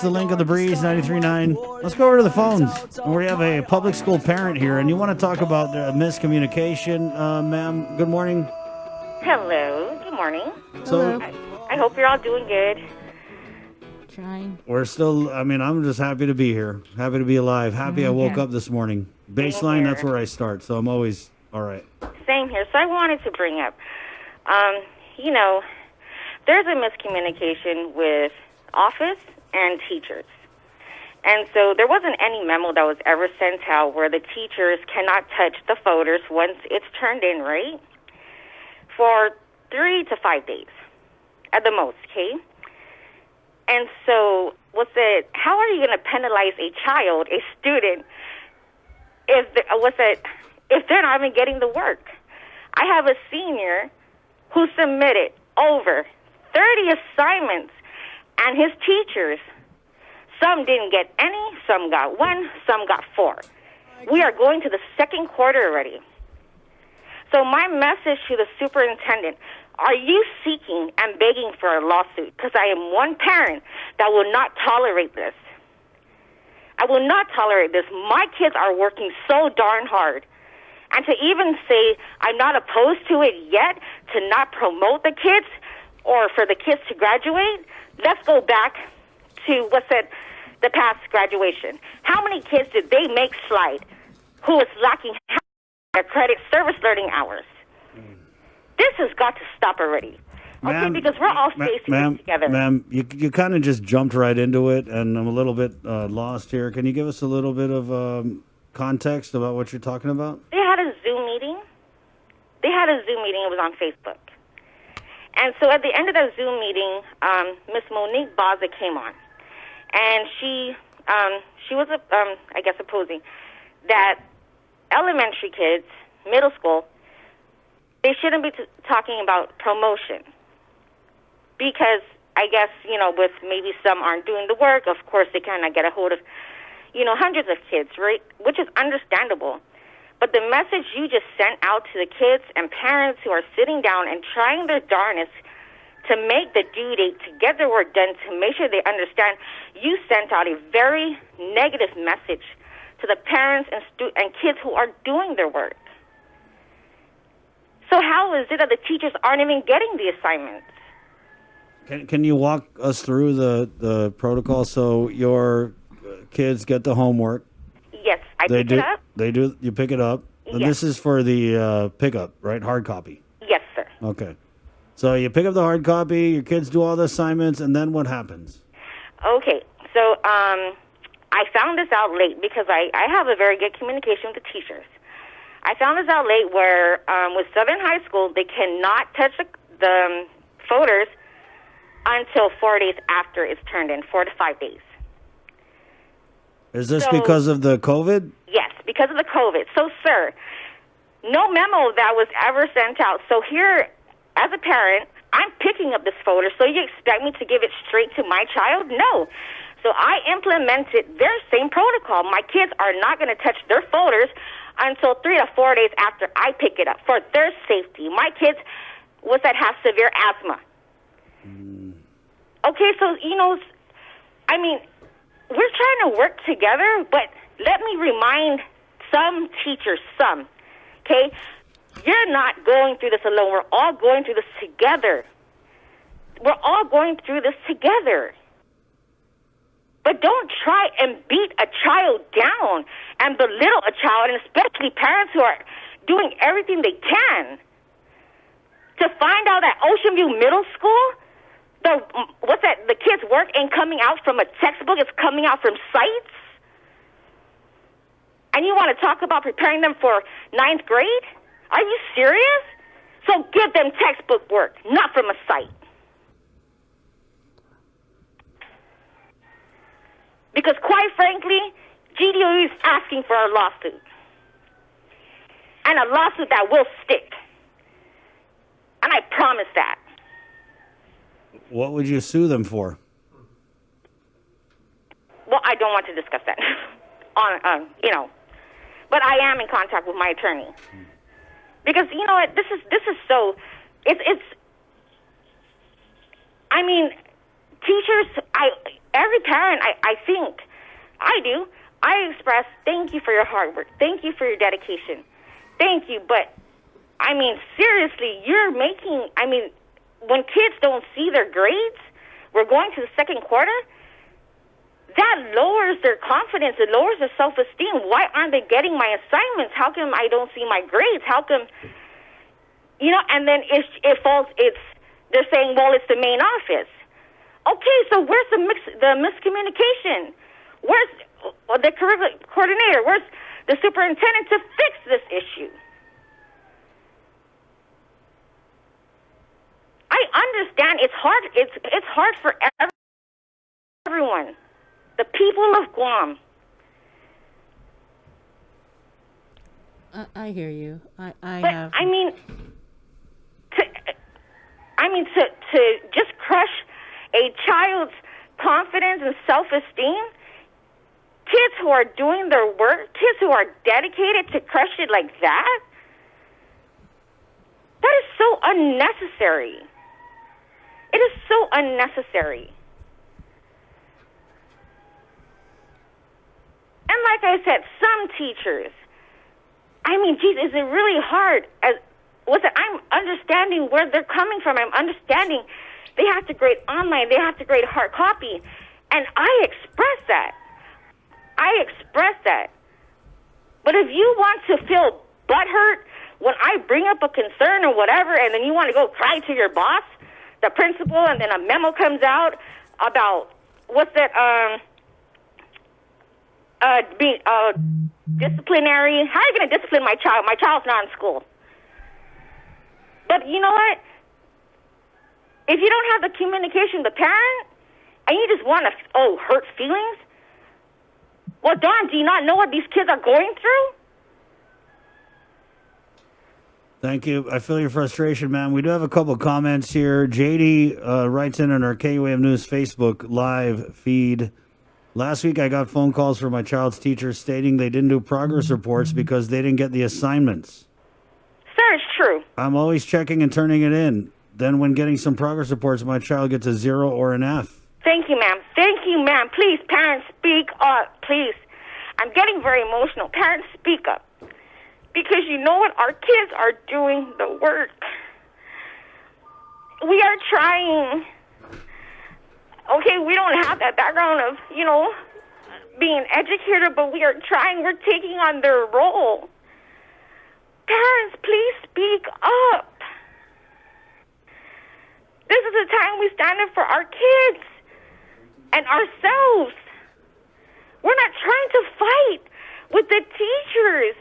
the Link of the Breeze, 93.9. Let's go over to the phones. We have a public school parent here, and you want to talk about miscommunication, ma'am. Good morning. Hello. Good morning. So, I hope you're all doing good. Trying. we're still, I'm just happy to be here. Happy to be alive. Happy I woke up this morning. Baseline, here. that's where I start, so I'm always all right. Same here. So I wanted to bring up, there's a miscommunication with office and teachers. And so there wasn't any memo that was ever sent out where the teachers cannot touch the folders once it's turned in, right? For 3 to 5 days at the most, okay? And so how are you going to penalize a child, a student, if they're not even getting the work? I have a senior who submitted over 30 assignments, and his teachers, some didn't get any, some got 1, some got 4. We are going to the second quarter already. So my message to the superintendent, are you seeking and begging for a lawsuit? Because I am one parent that will not tolerate this. I will not tolerate this. My kids are working so darn hard. And to even say I'm not opposed to it yet, to not promote the kids or for the kids to graduate, let's go back to the past graduation. How many kids did they make slide who is lacking their credit service learning hours? This has got to stop already. Okay, because we're all facing this together. Ma'am, you kind of just jumped right into it, and I'm a little bit lost here. Can you give us a little bit of context about what you're talking about? They had a Zoom meeting. It was on Facebook. And so at the end of that Zoom meeting, Miss Monique Baza came on. And she was, opposing that elementary kids, middle school, they shouldn't be talking about promotion. Because I guess, with maybe some aren't doing the work, of course they kind of get a hold of, hundreds of kids, right? Which is understandable. But the message you just sent out to the kids and parents who are sitting down and trying their darnest to make the due date, to get their work done, to make sure they understand, you sent out a very negative message to the parents and kids who are doing their work. So how is it that the teachers aren't even getting the assignments? Can you walk us through the protocol? So your kids get the homework. Yes, I pick it up. They do. You pick it up. And yes. This is for the pickup, right? Hard copy. Yes, sir. Okay. So you pick up the hard copy. Your kids do all the assignments, and then what happens? Okay. So I found this out late because I have a very good communication with the teachers. I found this out late where with Southern High School, they cannot touch the folders until 4 days after it's turned in, 4 to 5 days. Is this because of the COVID? Yes, because of the COVID. So, sir, no memo that was ever sent out. So here, as a parent, I'm picking up this folder. So you expect me to give it straight to my child? No. So I implemented their same protocol. My kids are not going to touch their folders until 3 to 4 days after I pick it up for their safety. My kids have severe asthma. Okay, so, we're trying to work together, but let me remind some teachers, okay? You're not going through this alone. We're all going through this together. We're all going through this together. But don't try and beat a child down and belittle a child, and especially parents who are doing everything they can. To find out that Ocean View Middle School, the kids' work ain't coming out from a textbook, it's coming out from sites? And you want to talk about preparing them for 9th grade? Are you serious? So give them textbook work, not from a site. Because quite frankly, GDOE is asking for a lawsuit. And a lawsuit that will stick. And I promise that. What would you sue them for? Well, I don't want to discuss that. But I am in contact with my attorney. Because, this is so, teachers, every parent, I think, I do, I express thank you for your hard work. Thank you for your dedication. Thank you. But, I mean, seriously, when kids don't see their grades, we're going to the second quarter, that lowers their confidence. It lowers their self-esteem. Why aren't they getting my assignments? How come I don't see my grades? How come, and then they're saying, well, it's the main office. Okay, so where's the miscommunication? Where's the curriculum coordinator? Where's the superintendent to fix this issue? I understand it's hard. It's hard for everyone. The people of Guam. I hear you. I But have. To just crush a child's confidence and self-esteem, kids who are doing their work, kids who are dedicated, to crush it like that is so unnecessary. It is so unnecessary. And like I said, some teachers, geez, is it really hard? I'm understanding where they're coming from. I'm understanding they have to grade online. They have to grade hard copy. And I express that. But if you want to feel butthurt when I bring up a concern or whatever, and then you want to go cry to your boss, the principal, and then a memo comes out about disciplinary. How are you going to discipline my child? My child's not in school. But you know what? If you don't have the communication with the parent, and you just want to, hurt feelings, well, Dawn, do you not know what these kids are going through? Thank you. I feel your frustration, man. We do have a couple comments here. JD writes in on our KUAM News Facebook live feed. Last week, I got phone calls from my child's teachers stating they didn't do progress reports because they didn't get the assignments. Sir, it's true. I'm always checking and turning it in. Then when getting some progress reports, my child gets a 0 or an F. Thank you, ma'am. Thank you, ma'am. Please, parents, speak up, please. I'm getting very emotional. Parents, speak up. Because you know what? Our kids are doing the work. We are trying. Okay, we don't have that background of, being educated, but we are trying. We're taking on their role. Parents, please speak up. This is the time we stand up for our kids and ourselves. We're not trying to fight with the teachers,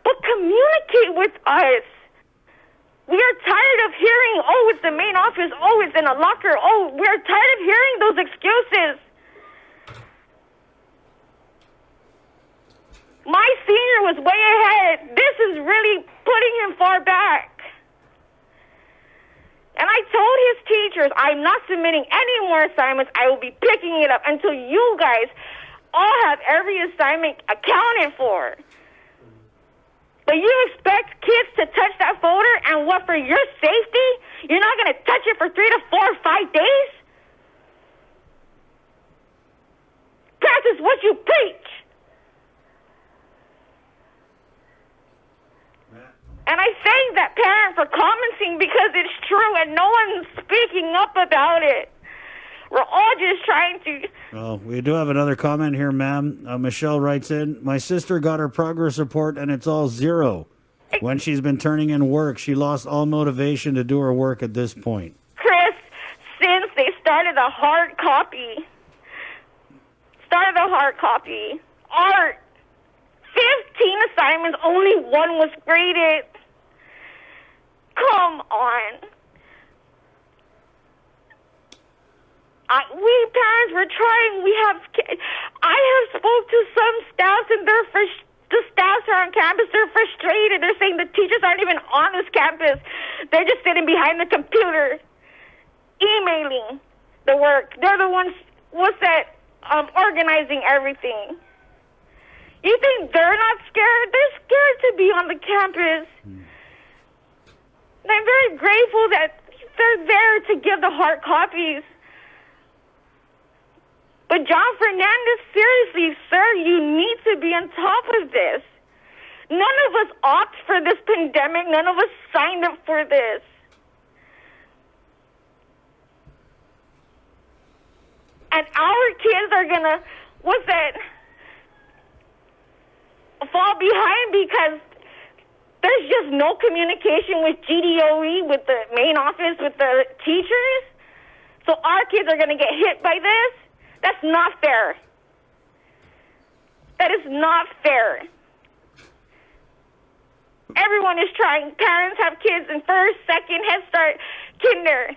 but communicate with us. We are tired of hearing, it's the main office, it's in a locker, we're tired of hearing those excuses. My senior was way ahead. This is really putting him far back. And I told his teachers, I'm not submitting any more assignments. I will be picking it up until you guys all have every assignment accounted for. But you expect kids to touch that folder, and what, for your safety? You're not going to touch it for 3 to 4 or 5 days? Practice what you preach. And I thank that parent for commenting because it's true and no one's speaking up about it. We're all just trying to... Well, we do have another comment here, ma'am. Michelle writes in, my sister got her progress report and it's all 0. When she's been turning in work, she lost all motivation to do her work at this point. Chris, since they started a hard copy, art, 15 assignments, only 1 was graded. Come on. We parents were trying. I have spoke to some staffs, and the staffs are on campus. They're frustrated. They're saying the teachers aren't even on this campus. They're just sitting behind the computer, emailing the work. They're the ones organizing everything. You think they're not scared? They're scared to be on the campus. And I'm very grateful that they're there to give the hard copies. But John Fernandez, seriously, sir, you need to be on top of this. None of us opt for this pandemic. None of us signed up for this. And our kids are going to, fall behind because there's just no communication with GDOE, with the main office, with the teachers. So our kids are going to get hit by this. That's not fair. That is not fair. Everyone is trying. Parents have kids in first, second, Head Start, kinder,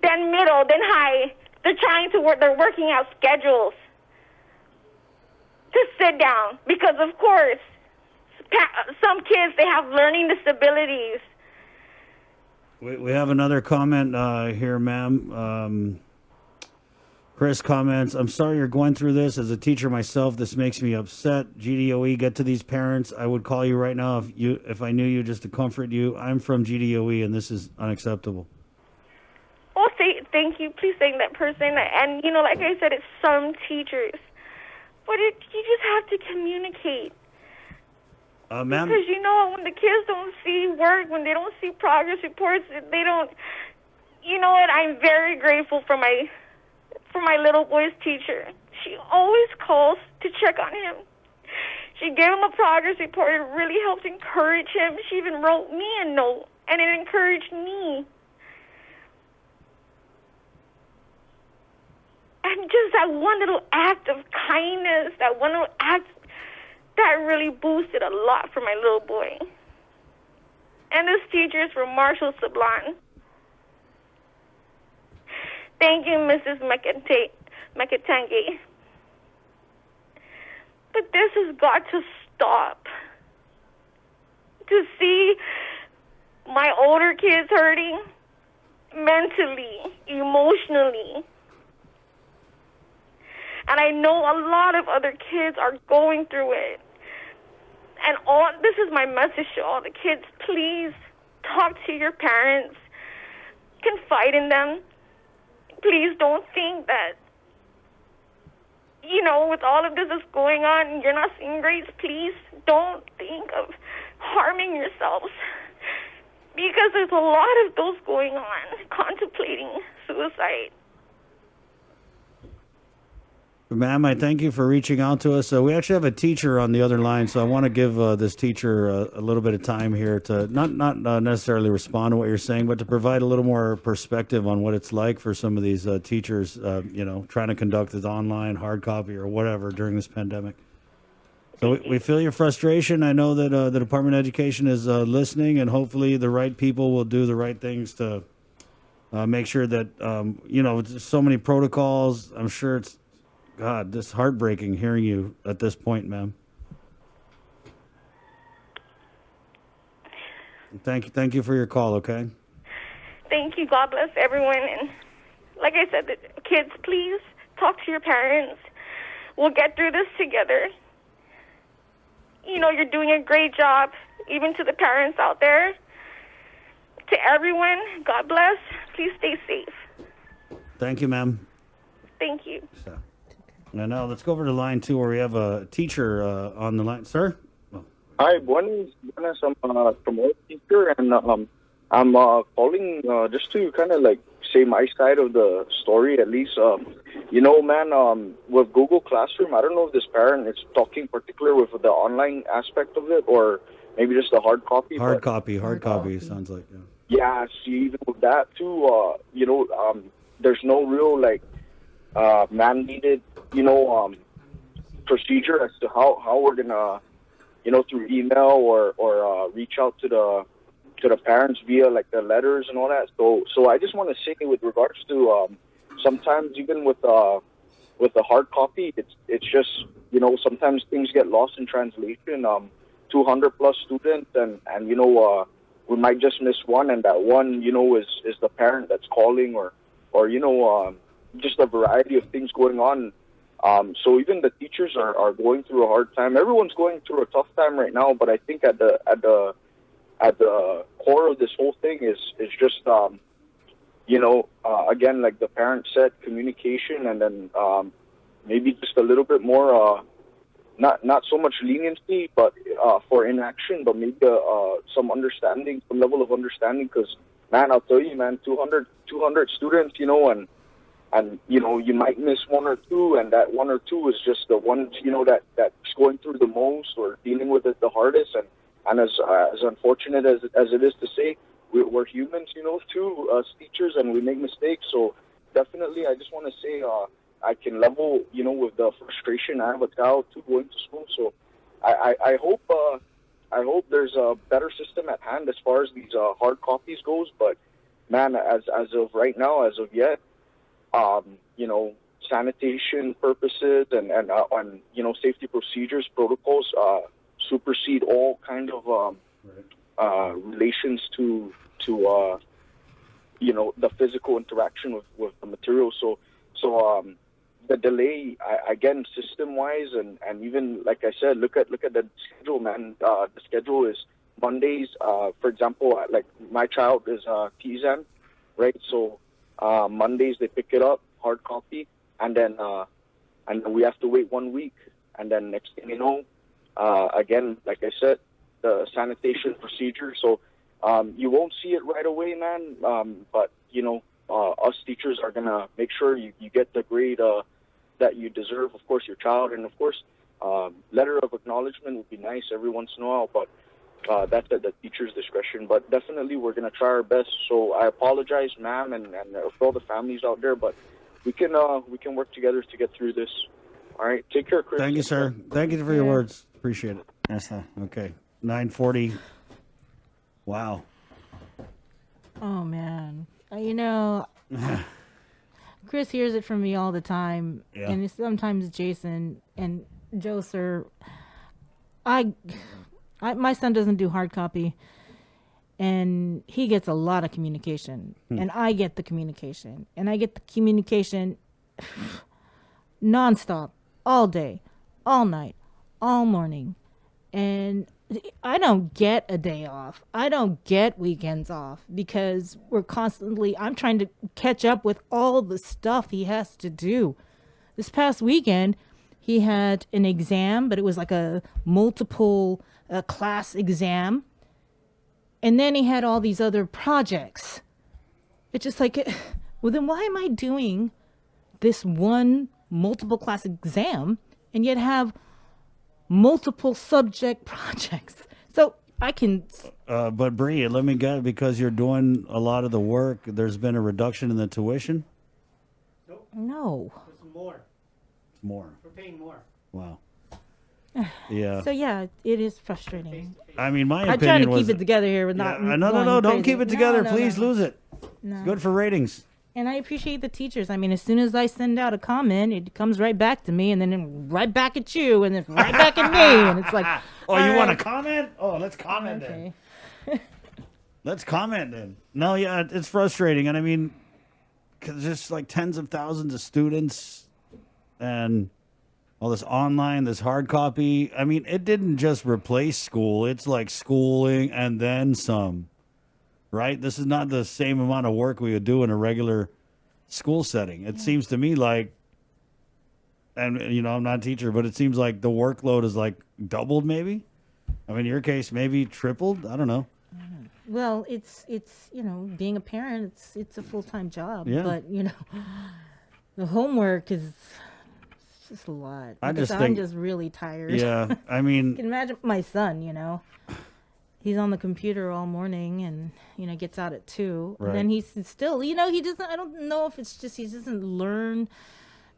then middle, then high. They're trying to work. They're working out schedules to sit down because, of course, some kids, they have learning disabilities. We have another comment here, ma'am. Chris comments, I'm sorry you're going through this. As a teacher myself, this makes me upset. GDOE, get to these parents. I would call you right now if I knew you, just to comfort you. I'm from GDOE, and this is unacceptable. Well, thank you. Please thank that person. And, like I said, it's some teachers. But you just have to communicate. Ma'am? Because, when the kids don't see work, when they don't see progress reports, they don't... You know what? I'm very grateful for my little boy's teacher. She always calls to check on him. She gave him a progress report. It really helped encourage him. She even wrote me a note, and it encouraged me. And just that one little act of kindness, that one little act, that really boosted a lot for my little boy. And this teacher is from Marshall Sablan. Thank you, Mrs. Makatangi. But this has got to stop. To see my older kids hurting mentally, emotionally. And I know a lot of other kids are going through it. And this is my message to all the kids. Please talk to your parents. Confide in them. Please don't think that, with all of this that's going on, you're not seeing grades. Please don't think of harming yourselves. Because there's a lot of those going on, contemplating suicide. Ma'am, I thank you for reaching out to us. We actually have a teacher on the other line, so I want to give this teacher a little bit of time here to not necessarily respond to what you're saying, but to provide a little more perspective on what it's like for some of these teachers, trying to conduct this online, hard copy, or whatever during this pandemic. So we feel your frustration. I know that the Department of Education is listening, and hopefully the right people will do the right things to make sure that, there's so many protocols. I'm sure it's, God, this is heartbreaking hearing you at this point, ma'am. Thank you for your call, okay? Thank you. God bless everyone. And like I said, kids, please talk to your parents. We'll get through this together. You're doing a great job, even to the parents out there. To everyone, God bless. Please stay safe. Thank you, ma'am. Thank you. So. Now let's go over to line 2 where we have a teacher on the line. Sir? Hi, buenas. I'm from a teacher, and I'm calling just to kind of say my side of the story at least. With Google Classroom, I don't know if this parent is talking particular with the online aspect of it or maybe just the hard copy. Hard copy sounds like. Yeah, see, even with that too, there's no real mandated procedure as to how we're gonna through email or reach out to the parents via the letters and all that. So I just want to say with regards to sometimes even with the hard copy, it's just sometimes things get lost in translation. 200 plus students and we might just miss one, and that one is the parent that's calling or just a variety of things going on. So even the teachers are going through a hard time. Everyone's going through a tough time right now, but I think at the core of this whole thing is just again, like the parent said, communication, and then maybe just a little bit more, not so much leniency, but for inaction, but maybe some understanding, some level of understanding. Because, man, I'll tell you, man, 200 students, you know, and you know, you might miss one or two, and that one or two is just the ones, you know, that's going through the most or dealing with it the hardest. And as unfortunate as it is to say, we're humans, you know, too, as teachers, and we make mistakes. So definitely, I just want to say, I can level, you know, with the frustration. I have a child too going to school, so I hope there's a better system at hand as far as these hard copies goes. But man, as of right now, as of yet, you know, sanitation purposes and you know, safety procedures, protocols supersede all kind of relations to you know, the physical interaction with the material. So the delay, again, system-wise, and even, like I said, look at the schedule, man. The schedule is Mondays. For example, like my child is TZAN, right? So Mondays they pick it up, hard copy, and then we have to wait 1 week, and then next thing you know, again, like I said, the sanitation procedure. So you won't see it right away, man. But you know, us teachers are gonna make sure you get the grade that you deserve. Of course, your child, and of course, letter of acknowledgement would be nice every once in a while, but that's at the teacher's discretion. But definitely, we're gonna try our best. So I apologize, ma'am, and for all the families out there, but we can work together to get through this. All right, take care, Chris. Thank you, sir. Thank you for your words. Appreciate it. Yes, sir. Okay, 9:40. Wow. Oh man, you know, Chris hears it from me all the time, Yeah. and sometimes Jason and Joe, sir. My son doesn't do hard copy, and he gets a lot of communication, and I get the communication, nonstop, all day, all night, all morning, and I don't get a day off. I don't get weekends off because I'm trying to catch up with all the stuff he has to do. This past weekend, he had an exam, but it was like a multiple class exam. And then he had all these other projects. It's just like, well, then why am I doing this one multiple class exam and yet have multiple subject projects? So I can. But Bree, let me get, because you're doing a lot of the work, there's been a reduction in the tuition? No. It's more. It's more. We're paying more. Wow. Yeah. So yeah, it is frustrating. I mean, my I'm opinion trying to was... keep it together here with not. No, going don't crazy. keep it together. No, Please no. lose it. No. It's good for ratings. And I appreciate the teachers. I mean, as soon as I send out a comment, it comes right back to me, and then right back at you, and then right back at me, and it's like, Oh, you all want right. to comment? Oh, let's comment then. Okay. Let's comment then. No, yeah, it's frustrating. And I mean, because there's like tens of thousands of students and all this online, this hard copy. I mean, it didn't just replace school. It's like schooling and then some, right? This is not the same amount of work we would do in a regular school setting. It seems to me like, and you know, I'm not a teacher, but it seems like the workload is like doubled maybe. I mean, in your case, maybe tripled. I don't know. Well, it's you know, being a parent, it's a full-time job. Yeah. But you know, the homework is it's just a lot. I Because just I'm think- just really tired. Yeah, I You mean, can imagine my son, you know. He's on the computer all morning and, you know, gets out at 2. Right. And then he's still, you know, he doesn't, I don't know if it's just he doesn't learn,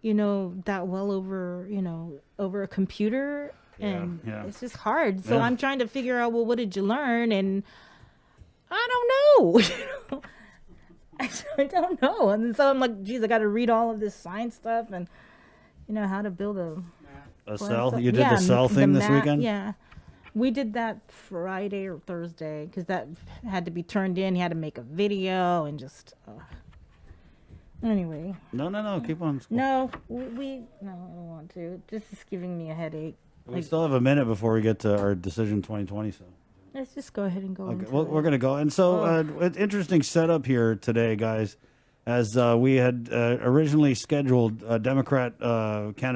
you know, that well over, you know, over a computer. And yeah. it's just hard. So Yeah. I'm trying to figure out, well, what did you learn? And I don't know. You know? I don't know. And so I'm like, geez, I got to read all of this science stuff and, you know, how to build a cell. so- You did yeah, the cell thing this math- weekend? Yeah. We did that Friday or Thursday because that had to be turned in. He had to make a video and just. Anyway, No. Keep on. no, we no, I don't want to. This is giving me a headache. We still have a minute before we get to our decision 2020. So Let's just go ahead and go. okay, into well, it. we're gonna go. And so, interesting setup here today, guys. as we had originally scheduled Democrat candidate.